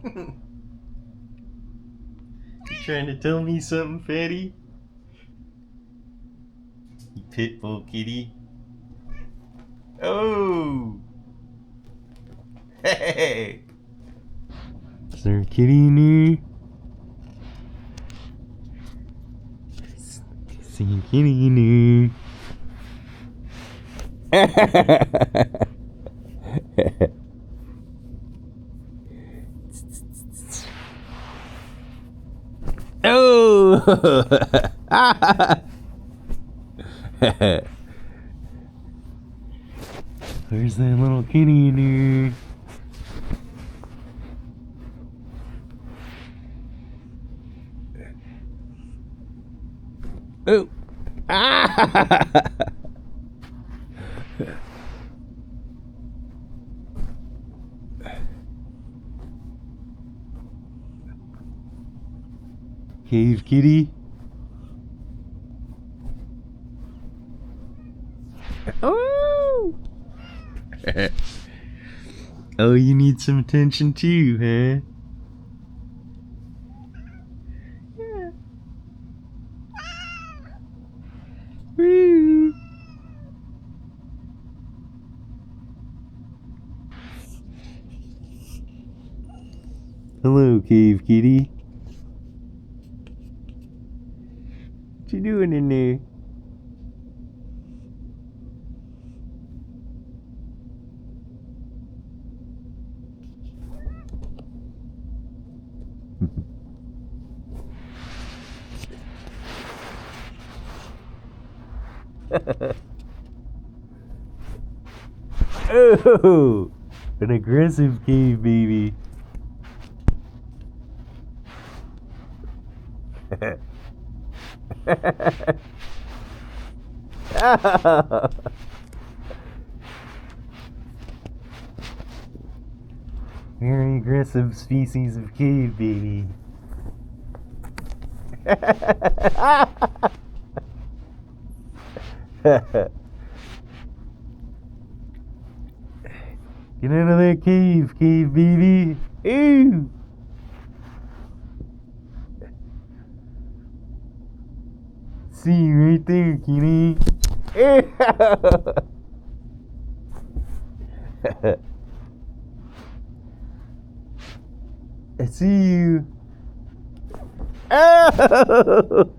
You trying to tell me something, fatty? You pit bull kitty. Oh! Hey! Is there a kitty in here? See a kitty in here. Oh! There's that little kitty in here. Oh! Ah! Cave kitty. Oh! Oh, you need some attention too, huh? Yeah. Woo! Hello, cave kitty. What you doing in there? Oh, an aggressive cave baby. Very aggressive species of cave baby. Get out of that cave, cave baby. Ew! See you right there, kitty. I see you. Oh!